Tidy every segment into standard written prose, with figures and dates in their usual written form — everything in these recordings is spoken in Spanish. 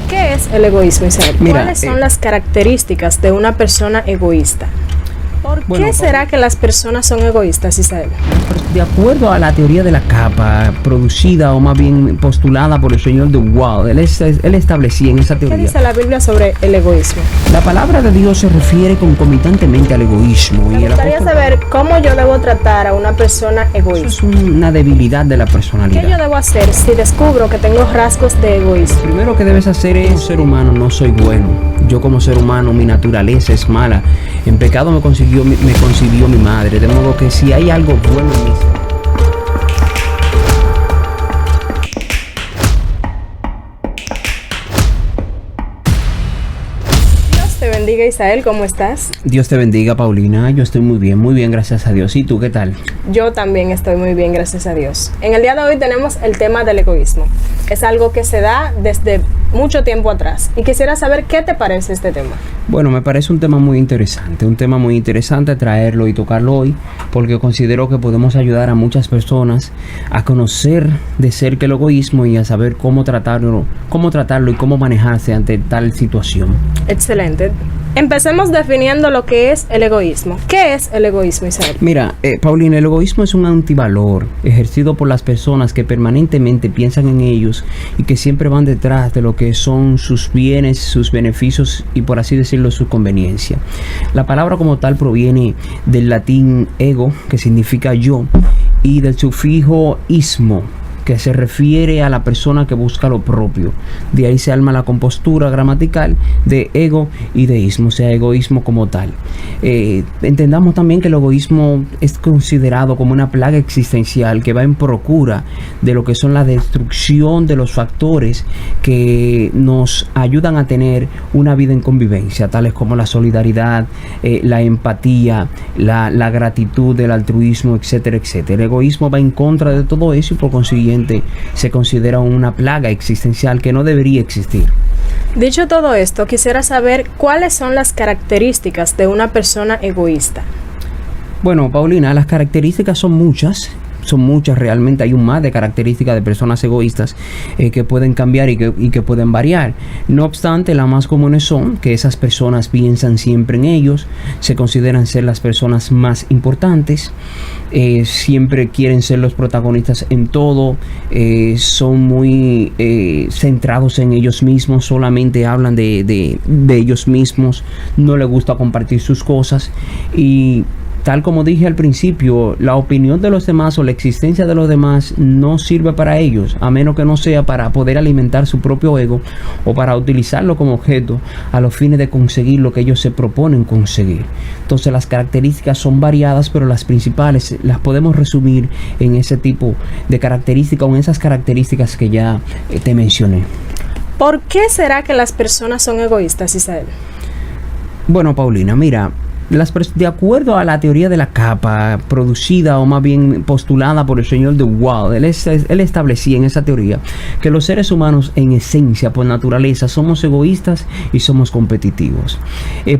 ¿Qué es el egoísmo, Isabel? Mira, ¿Cuáles son las características de una persona egoísta? ¿Por qué será que las personas son egoístas, Isabel? De acuerdo a la teoría de la capa, producida o más bien postulada por el señor DeWalt, él establecía en esa teoría. ¿Qué dice la Biblia sobre el egoísmo? La palabra de Dios se refiere concomitantemente al egoísmo. Me gustaría saber cómo yo debo tratar a una persona egoísta. Eso es una debilidad de la personalidad. ¿Qué yo debo hacer si descubro que tengo rasgos de egoísmo? Lo primero que debes hacer es, como ser humano no soy bueno. Yo como ser humano, mi naturaleza es mala. En pecado me concibió mi madre. De modo que si hay algo bueno en mí, te bendiga, Isael, ¿cómo estás? Dios te bendiga, Paulina. Yo estoy muy bien, gracias a Dios. ¿Y tú qué tal? Yo también estoy muy bien, gracias a Dios. En el día de hoy tenemos el tema del egoísmo. Es algo que se da desde mucho tiempo atrás. Y quisiera saber qué te parece este tema. Bueno, me parece un tema muy interesante traerlo y tocarlo hoy, porque considero que podemos ayudar a muchas personas a conocer de cerca el egoísmo y a saber cómo tratarlo y cómo manejarse ante tal situación. Excelente. Empecemos definiendo lo que es el egoísmo. ¿Qué es el egoísmo, Isabel? Mira, Paulina, el egoísmo es un antivalor ejercido por las personas que permanentemente piensan en ellos y que siempre van detrás de lo que son sus bienes, sus beneficios y, por así decirlo, su conveniencia. La palabra como tal proviene del latín ego, que significa yo, y del sufijo ismo, que se refiere a la persona que busca lo propio. De ahí se arma la compostura gramatical de ego y de ismo, o sea, egoísmo como tal. Entendamos también que el egoísmo es considerado como una plaga existencial que va en procura de lo que son la destrucción de los factores que nos ayudan a tener una vida en convivencia, tales como la solidaridad, la empatía, la gratitud, el altruismo, etcétera, etcétera. El egoísmo va en contra de todo eso y por consiguiente se considera una plaga existencial que no debería existir. Dicho todo esto, quisiera saber cuáles son las características de una persona egoísta. Bueno, Paulina, las características son muchas realmente. Hay un mar de características de personas egoístas que pueden cambiar y que pueden variar. No obstante, las más comunes son que esas personas piensan siempre en ellos, se consideran ser las personas más importantes, siempre quieren ser los protagonistas en todo, son muy centrados en ellos mismos, solamente hablan de ellos mismos, no les gusta compartir sus cosas y tal como dije al principio, la opinión de los demás o la existencia de los demás no sirve para ellos, a menos que no sea para poder alimentar su propio ego o para utilizarlo como objeto a los fines de conseguir lo que ellos se proponen conseguir. Entonces las características son variadas, pero las principales las podemos resumir en ese tipo de características o en esas características que ya te mencioné. ¿Por qué será que las personas son egoístas, Isabel? Bueno, Paulina, mira, de acuerdo a la teoría de la capa, producida o más bien postulada por el señor DeWalt, él establecía en esa teoría que los seres humanos en esencia, por naturaleza, somos egoístas y somos competitivos.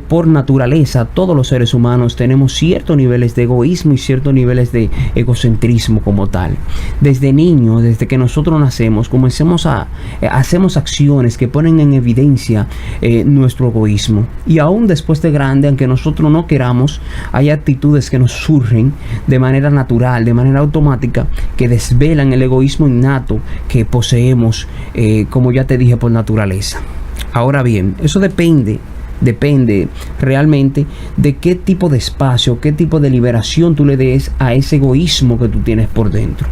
Por naturaleza, todos los seres humanos tenemos ciertos niveles de egoísmo y ciertos niveles de egocentrismo como tal. Desde niños, desde que nosotros nacemos, hacemos acciones que ponen en evidencia nuestro egoísmo. Y aún después de grande, aunque nosotros no queramos, hay actitudes que nos surgen de manera natural, de manera automática, que desvelan el egoísmo innato que poseemos, como ya te dije, por naturaleza. Ahora bien, eso depende realmente de qué tipo de espacio, qué tipo de liberación tú le des a ese egoísmo que tú tienes por dentro.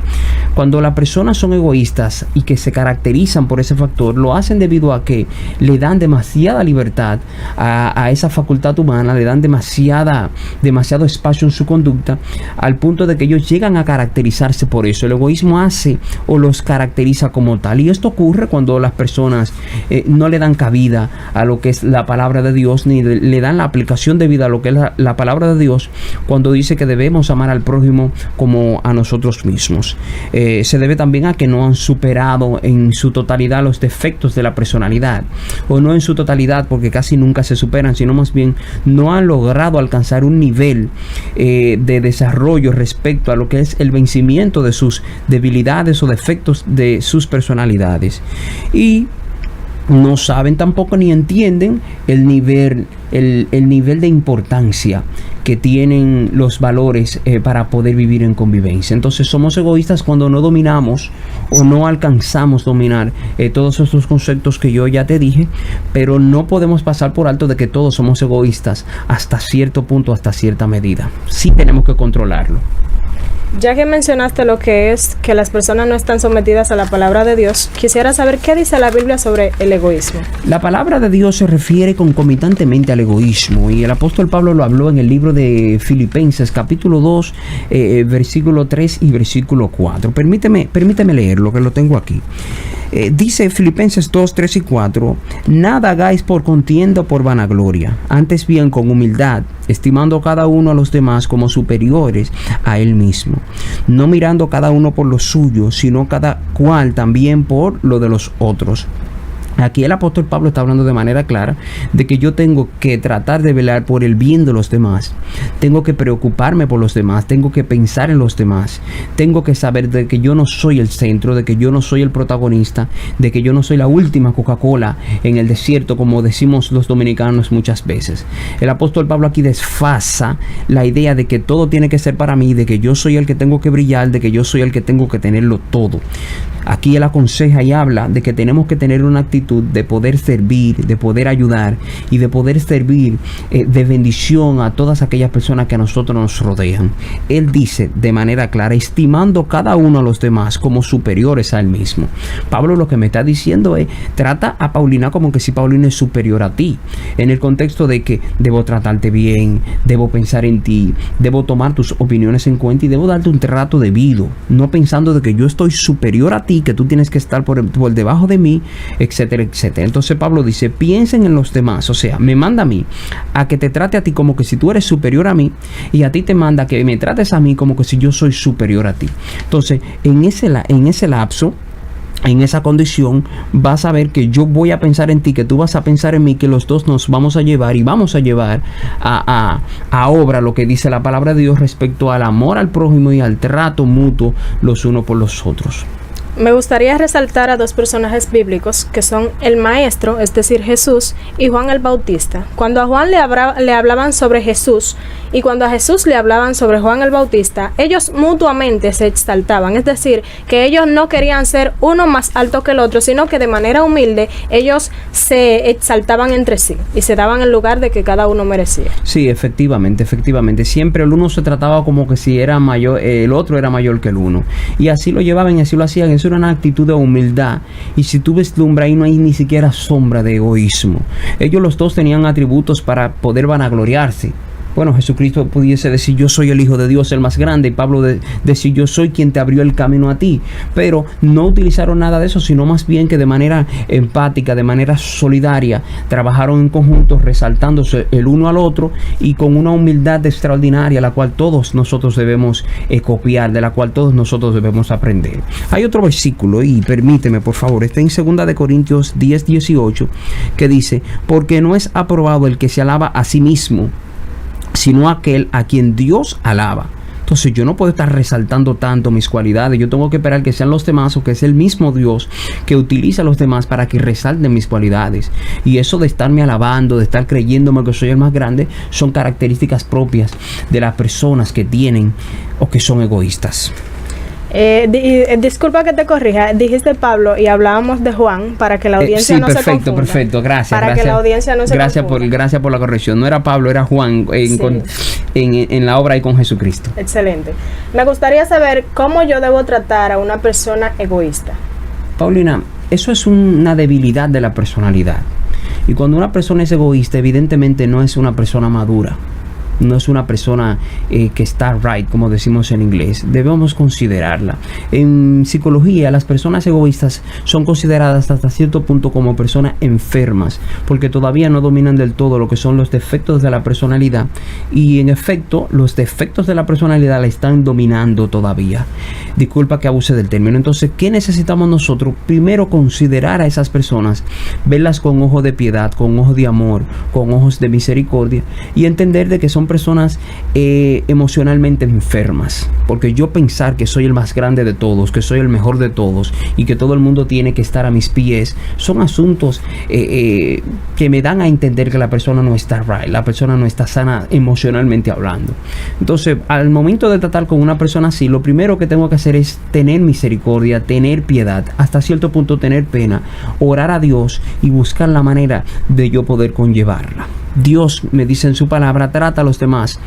Cuando las personas son egoístas y que se caracterizan por ese factor, lo hacen debido a que le dan demasiada libertad a esa facultad humana, le dan demasiado espacio en su conducta, al punto de que ellos llegan a caracterizarse por eso. El egoísmo hace o los caracteriza como tal, y esto ocurre cuando las personas no le dan cabida a lo que es la palabra de Dios, ni le dan la aplicación de vida a lo que es la palabra de Dios, cuando dice que debemos amar al prójimo como a nosotros mismos. Se debe también a que no han superado en su totalidad los defectos de la personalidad, o no en su totalidad, porque casi nunca se superan, sino más bien no han logrado alcanzar un nivel de desarrollo respecto a lo que es el vencimiento de sus debilidades o defectos de sus personalidades. Y no saben tampoco ni entienden el nivel de importancia que tienen los valores para poder vivir en convivencia. Entonces somos egoístas cuando no dominamos o no alcanzamos dominar todos estos conceptos que yo ya te dije, pero no podemos pasar por alto de que todos somos egoístas hasta cierto punto, hasta cierta medida. Sí tenemos que controlarlo. Ya que mencionaste lo que es que las personas no están sometidas a la palabra de Dios, quisiera saber qué dice la Biblia sobre el egoísmo. La palabra de Dios se refiere concomitantemente al egoísmo, y el apóstol Pablo lo habló en el libro de Filipenses, capítulo 2, versículo 3 y versículo 4. Permíteme leerlo, que lo tengo aquí. Dice Filipenses 2, 3 y 4: nada hagáis por contienda o por vanagloria, antes bien con humildad, estimando cada uno a los demás como superiores a él mismo, no mirando cada uno por lo suyo, sino cada cual también por lo de los otros. Aquí el apóstol Pablo está hablando de manera clara de que yo tengo que tratar de velar por el bien de los demás. Tengo que preocuparme por los demás, tengo que pensar en los demás. Tengo que saber de que yo no soy el centro, de que yo no soy el protagonista, de que yo no soy la última Coca-Cola en el desierto, como decimos los dominicanos muchas veces. El apóstol Pablo aquí desfasa la idea de que todo tiene que ser para mí, de que yo soy el que tengo que brillar, de que yo soy el que tengo que tenerlo todo. Aquí él aconseja y habla de que tenemos que tener una actitud de poder servir, de poder ayudar y de poder servir de bendición a todas aquellas personas que a nosotros nos rodean. Él dice de manera clara, estimando cada uno a los demás como superiores a él mismo. Pablo lo que me está diciendo es, trata a Paulina como que si Paulina es superior a ti, en el contexto de que debo tratarte bien, debo pensar en ti, debo tomar tus opiniones en cuenta y debo darte un trato debido, no pensando de que yo estoy superior a ti, que tú tienes que estar por debajo de mí, etcétera, etcétera. Entonces Pablo dice, piensen en los demás, o sea, me manda a mí a que te trate a ti como que si tú eres superior a mí, y a ti te manda que me trates a mí como que si yo soy superior a ti. Entonces, en ese lapso, en esa condición, vas a ver que yo voy a pensar en ti, que tú vas a pensar en mí, que los dos nos vamos a llevar y vamos a llevar a obra lo que dice la palabra de Dios respecto al amor al prójimo y al trato mutuo los unos por los otros. Me gustaría resaltar a dos personajes bíblicos que son el Maestro, es decir, Jesús, y Juan el Bautista. Cuando a Juan le hablaban sobre Jesús y cuando a Jesús le hablaban sobre Juan el Bautista, ellos mutuamente se exaltaban, es decir, que ellos no querían ser uno más alto que el otro, sino que de manera humilde ellos se exaltaban entre sí y se daban el lugar de que cada uno merecía. Sí, efectivamente. Siempre el uno se trataba como que si era mayor, el otro era mayor que el uno. Y así lo llevaban y así lo hacían. Eso era una actitud de humildad. Y si tú vislumbras, ahí no hay ni siquiera sombra de egoísmo. Ellos los dos tenían atributos para poder vanagloriarse. Bueno, Jesucristo pudiese decir, yo soy el Hijo de Dios, el más grande, y Pablo decir, yo soy quien te abrió el camino a ti. Pero no utilizaron nada de eso, sino más bien que de manera empática, de manera solidaria, trabajaron en conjunto, resaltándose el uno al otro y con una humildad extraordinaria, la cual todos nosotros debemos copiar, de la cual todos nosotros debemos aprender. Hay otro versículo, y permíteme por favor, está en 2 Corintios 10, 18, que dice, porque no es aprobado el que se alaba a sí mismo, sino aquel a quien Dios alaba. Entonces yo no puedo estar resaltando tanto mis cualidades. Yo tengo que esperar que sean los demás, o que es el mismo Dios que utiliza a los demás para que resalten mis cualidades. Y eso de estarme alabando, de estar creyéndome que soy el más grande, son características propias de las personas que tienen o que son egoístas. Disculpa que te corrija, dijiste Pablo y hablábamos de Juan para que la audiencia no se confunda. Perfecto, gracias. Para que la audiencia no se confunda. Gracias por la corrección. No era Pablo, era Juan en la obra y con Jesucristo. Excelente. Me gustaría saber cómo yo debo tratar a una persona egoísta. Paulina, eso es una debilidad de la personalidad. Y cuando una persona es egoísta, evidentemente no es una persona madura. No es una persona que está right, como decimos en inglés. Debemos considerarla. En psicología, las personas egoístas son consideradas hasta cierto punto como personas enfermas, porque todavía no dominan del todo lo que son los defectos de la personalidad. Y en efecto, los defectos de la personalidad la están dominando todavía. Disculpa que abuse del término. Entonces, ¿qué necesitamos nosotros? Primero, considerar a esas personas, verlas con ojos de piedad, con ojos de amor, con ojos de misericordia, y entender de que son son personas emocionalmente enfermas. Porque yo pensar que soy el más grande de todos, que soy el mejor de todos y que todo el mundo tiene que estar a mis pies, son asuntos que me dan a entender que la persona no está right, la persona no está sana emocionalmente hablando. Entonces, al momento de tratar con una persona así, lo primero que tengo que hacer es tener misericordia, tener piedad, hasta cierto punto tener pena, orar a Dios y buscar la manera de yo poder conllevarla. Dios me dice en su palabra, trata a los demás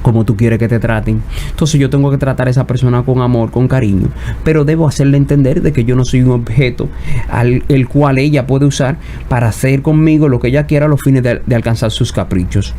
como tú quieres que te traten. Entonces yo tengo que tratar a esa persona con amor, con cariño, pero debo hacerle entender de que yo no soy un objeto el cual ella puede usar para hacer conmigo lo que ella quiera a los fines de alcanzar sus caprichos.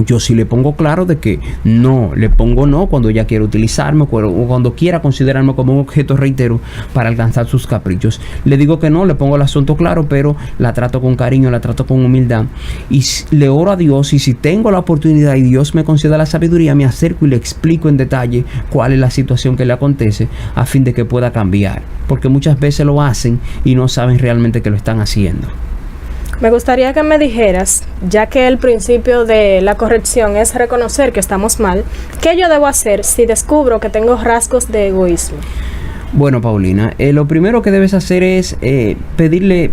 Yo sí le pongo claro de que no, le pongo no cuando ella quiere utilizarme o cuando quiera considerarme como un objeto, reitero, para alcanzar sus caprichos. Le digo que no, le pongo el asunto claro, pero la trato con cariño, la trato con humildad y le oro a Dios, y si tengo la oportunidad y Dios me conceda la sabiduría, me acerco y le explico en detalle cuál es la situación que le acontece a fin de que pueda cambiar, porque muchas veces lo hacen y no saben realmente que lo están haciendo. Me gustaría que me dijeras, ya que el principio de la corrección es reconocer que estamos mal, ¿qué yo debo hacer si descubro que tengo rasgos de egoísmo? Bueno, Paulina, lo primero que debes hacer es pedirle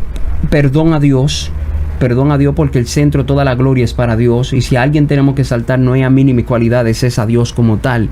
perdón a Dios. Perdón a Dios, porque el centro, toda la gloria es para Dios, y si a alguien tenemos que exaltar no es a mí ni mis cualidades, es a Dios como tal.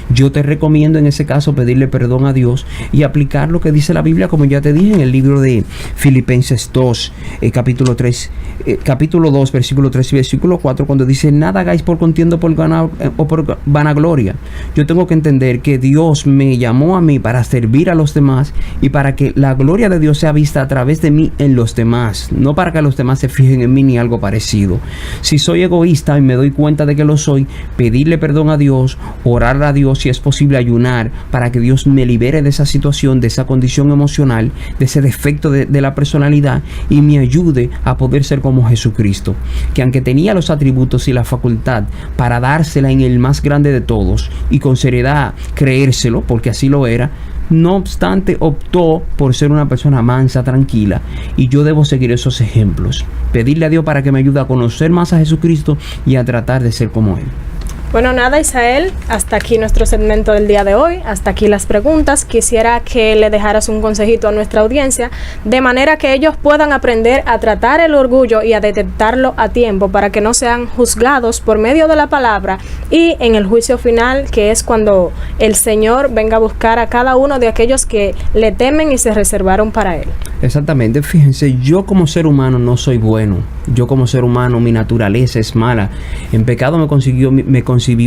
Yo te recomiendo en ese caso pedirle perdón a Dios y aplicar lo que dice la Biblia, como ya te dije en el libro de Filipenses 2, capítulo 2, versículo 3 y versículo 4, cuando dice: nada hagáis por contienda o por vanagloria. Yo tengo que entender que Dios me llamó a mí para servir a los demás y para que la gloria de Dios sea vista a través de mí en los demás, no para que los demás se fijen en mí ni algo parecido. Si soy egoísta y me doy cuenta de que lo soy, pedirle perdón a Dios, orar a Dios, si es posible ayunar para que Dios me libere de esa situación, de esa condición emocional, de ese defecto de la personalidad, y me ayude a poder ser como Jesucristo, que aunque tenía los atributos y la facultad para dársela en el más grande de todos y con seriedad creérselo, porque así lo era, no obstante optó por ser una persona mansa, tranquila, y yo debo seguir esos ejemplos. Pedirle a Dios para que me ayude a conocer más a Jesucristo y a tratar de ser como Él. Bueno, nada, Isael, hasta aquí nuestro segmento del día de hoy, hasta aquí las preguntas. Quisiera que le dejaras un consejito a nuestra audiencia, de manera que ellos puedan aprender a tratar el orgullo y a detectarlo a tiempo, para que no sean juzgados por medio de la palabra y en el juicio final, que es cuando el Señor venga a buscar a cada uno de aquellos que le temen y se reservaron para Él. Exactamente, fíjense, yo como ser humano no soy bueno. Yo como ser humano, mi naturaleza es mala. En pecado me concibió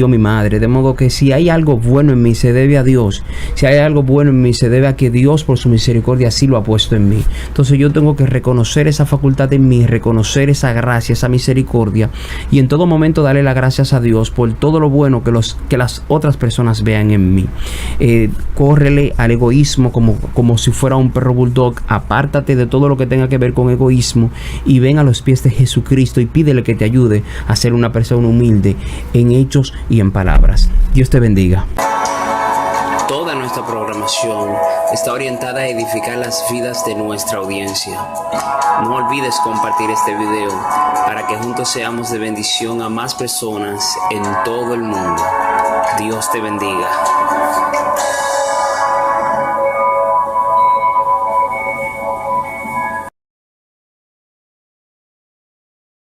mi madre. De modo que si hay algo bueno en mí, se debe a Dios. Si hay algo bueno en mí, se debe a que Dios por su misericordia sí lo ha puesto en mí. Entonces yo tengo que reconocer esa facultad en mí, reconocer esa gracia, esa misericordia, y en todo momento darle las gracias a Dios por todo lo bueno que las otras personas vean en mí. Córrele al egoísmo como si fuera un perro bulldog. Apártate de todo lo que tenga que ver con egoísmo y ven a los pies de Jesucristo y pídele que te ayude a ser una persona humilde en hechos y en palabras. Dios te bendiga. Toda nuestra programación está orientada a edificar las vidas de nuestra audiencia. No olvides compartir este video para que juntos seamos de bendición a más personas en todo el mundo. Dios te bendiga.